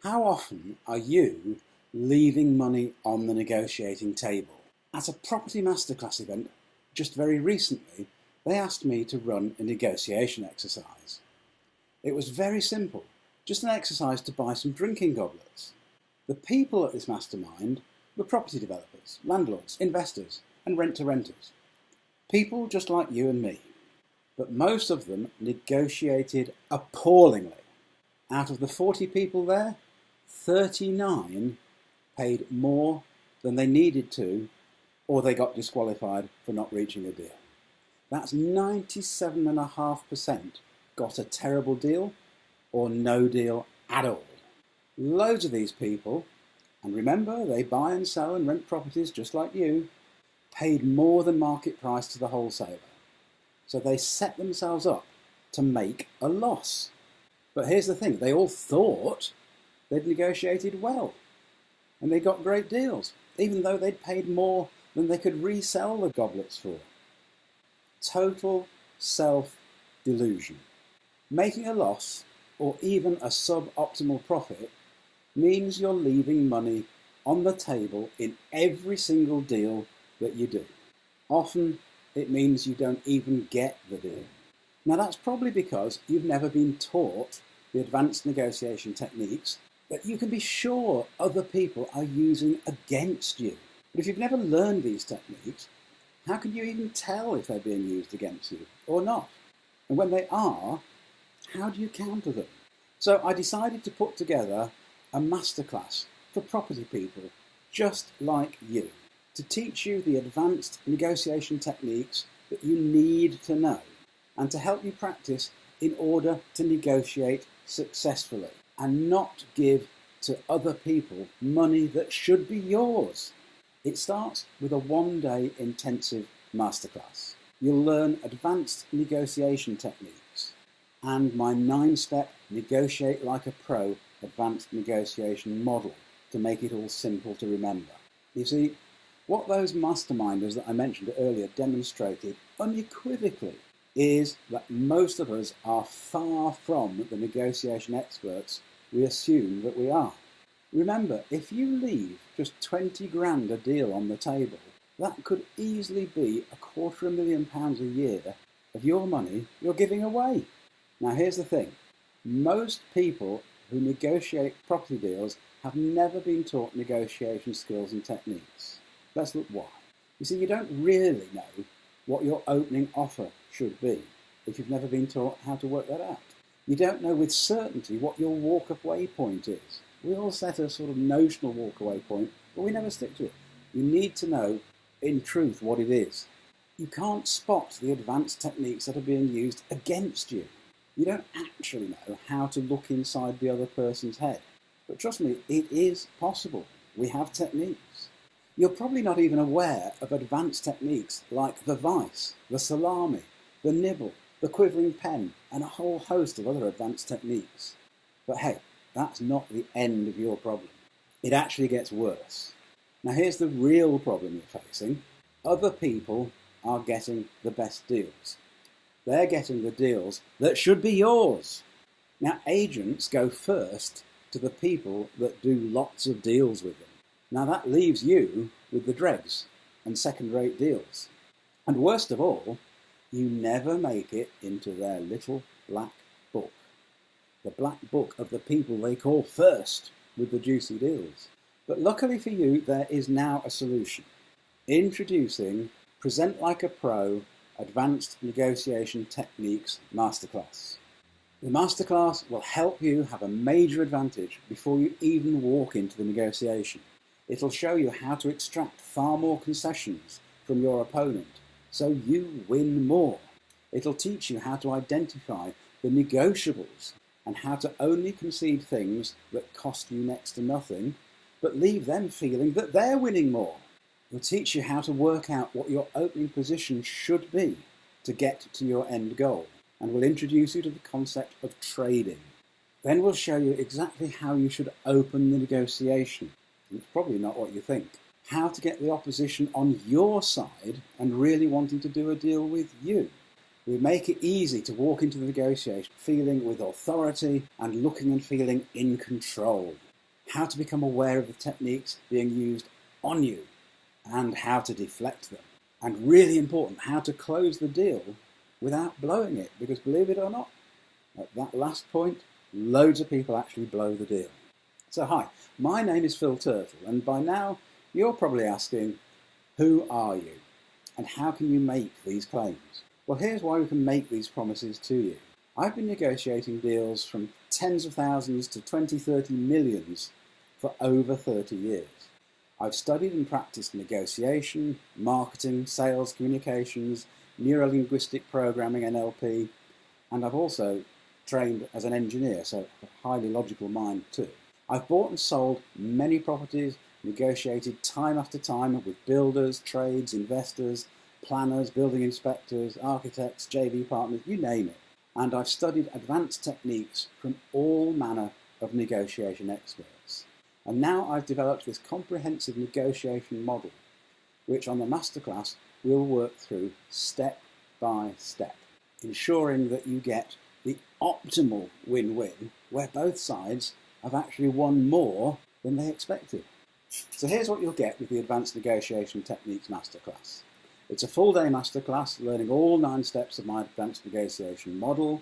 How often are you leaving money on the negotiating table? At a property masterclass event just very recently, they asked me to run a negotiation exercise. It was very simple, just an exercise to buy some drinking goblets. The people at this mastermind were property developers, landlords, investors, and rent-to-renters. People just like you and me. But most of them negotiated appallingly. Out of the 40 people there, 39 paid more than they needed to, or they got disqualified for not reaching a deal. That's 97.5% got a terrible deal or no deal at all. Loads of these people, and remember they buy and sell and rent properties just like you, paid more than market price to the wholesaler. So they set themselves up to make a loss. But here's the thing, they all thought they'd negotiated well, and they got great deals, even though they'd paid more than they could resell the goblets for. Total self-delusion. Making a loss, or even a suboptimal profit, means you're leaving money on the table in every single deal that you do. Often, it means you don't even get the deal. Now that's probably because you've never been taught the advanced negotiation techniques that you can be sure other people are using against you. But if you've never learned these techniques, how can you even tell if they're being used against you or not? And when they are, how do you counter them? So I decided to put together a masterclass for property people just like you, to teach you the advanced negotiation techniques that you need to know and to help you practice in order to negotiate successfully and not give to other people money that should be yours. It starts with a one-day intensive masterclass. You'll learn advanced negotiation techniques and my 9-step Negotiate Like a Pro advanced negotiation model to make it all simple to remember. You see, what those masterminders that I mentioned earlier demonstrated unequivocally is that most of us are far from the negotiation experts we assume that we are. Remember, if you leave just 20 grand a deal on the table, that could easily be £250,000 a year of your money you're giving away. Now here's the thing, most people who negotiate property deals have never been taught negotiation skills and techniques. Let's look why. You see, you don't really know what your opening offer should be if you've never been taught how to work that out. You don't know with certainty what your walk-away point is. We all set a sort of notional walk-away point, but we never stick to it. You need to know, in truth, what it is. You can't spot the advanced techniques that are being used against you. You don't actually know how to look inside the other person's head. But trust me, it is possible. We have techniques. You're probably not even aware of advanced techniques like the vice, the salami, the nibble, the quivering pen, and a whole host of other advanced techniques. But hey, that's not the end of your problem. It actually gets worse. Now here's the real problem you're facing. Other people are getting the best deals. They're getting the deals that should be yours. Now agents go first to the people that do lots of deals with them. Now that leaves you with the dregs and second-rate deals. And worst of all, you never make it into their little black book. The black book of the people they call first with the juicy deals. But luckily for you, there is now a solution. Introducing Present Like a Pro Advanced Negotiation Techniques Masterclass. The Masterclass will help you have a major advantage before you even walk into the negotiation. It'll show you how to extract far more concessions from your opponent so you win more. It'll teach you how to identify the negotiables and how to only concede things that cost you next to nothing, but leave them feeling that they're winning more. It'll teach you how to work out what your opening position should be to get to your end goal, and will introduce you to the concept of trading. Then we'll show you exactly how you should open the negotiation. It's probably not what you think. How to get the opposition on your side and really wanting to do a deal with you. We make it easy to walk into the negotiation feeling with authority and looking and feeling in control. how to become aware of the techniques being used on you and how to deflect them. And really important, how to close the deal without blowing it, because believe it or not, at that last point, loads of people actually blow the deal. So hi, my name is Phil Turtle, and by now you're probably asking, who are you and how can you make these claims? Well, here's why we can make these promises to you. I've been negotiating deals from tens of thousands to 20, 30 millions for over 30 years. I've studied and practiced negotiation, marketing, sales, communications, neuro-linguistic programming, NLP, and I've also trained as an engineer, so a highly logical mind too. I've bought and sold many properties, negotiated time after time with builders, trades, investors, planners, building inspectors, architects, JV partners, you name it. And I've studied advanced techniques from all manner of negotiation experts. And now I've developed this comprehensive negotiation model, which on the MasterClass we'll work through step by step, ensuring that you get the optimal win-win, where both sides have actually won more than they expected. So here's what you'll get with the Advanced Negotiation Techniques Masterclass. It's a full-day masterclass learning all 9 steps of my advanced negotiation model,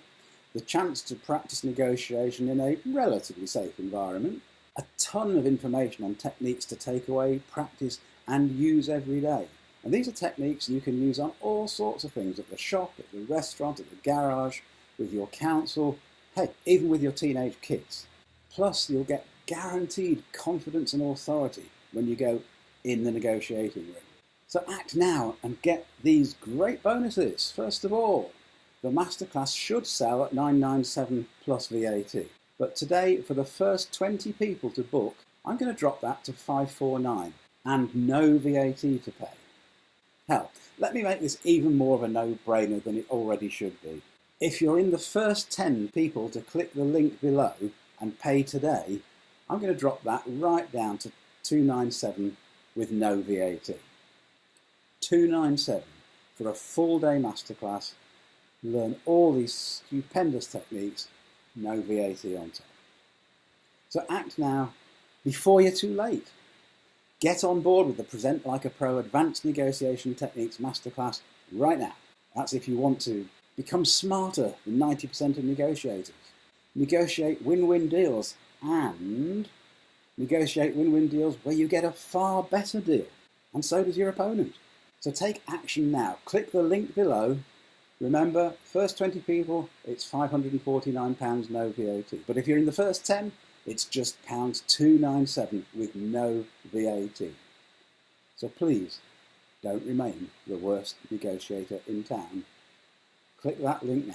the chance to practice negotiation in a relatively safe environment, a ton of information on techniques to take away, practice and use every day. And these are techniques you can use on all sorts of things, at the shop, at the restaurant, at the garage, with your counsel, hey, even with your teenage kids. Plus you'll get guaranteed confidence and authority when you go in the negotiating room. So act now and get these great bonuses. First of all, the masterclass should sell at $997 plus VAT. But today, for the first 20 people to book, I'm going to drop that to $549 and no VAT to pay. Hell, let me make this even more of a no-brainer than it already should be. If you're in the first 10 people to click the link below and pay today, I'm going to drop that right down to $297 with no VAT. $297 for a full-day masterclass. Learn all these stupendous techniques, no VAT on top. So act now before you're too late. Get on board with the Present Like a Pro Advanced Negotiation Techniques Masterclass right now. That's if you want to become smarter than 90% of negotiators. Negotiate win-win deals and negotiate win-win deals where you get a far better deal. And so does your opponent. So take action now. Click the link below. Remember, first 20 people, it's £549 no VAT. But if you're in the first 10, it's just £297 with no VAT. So please, don't remain the worst negotiator in town. Click that link now.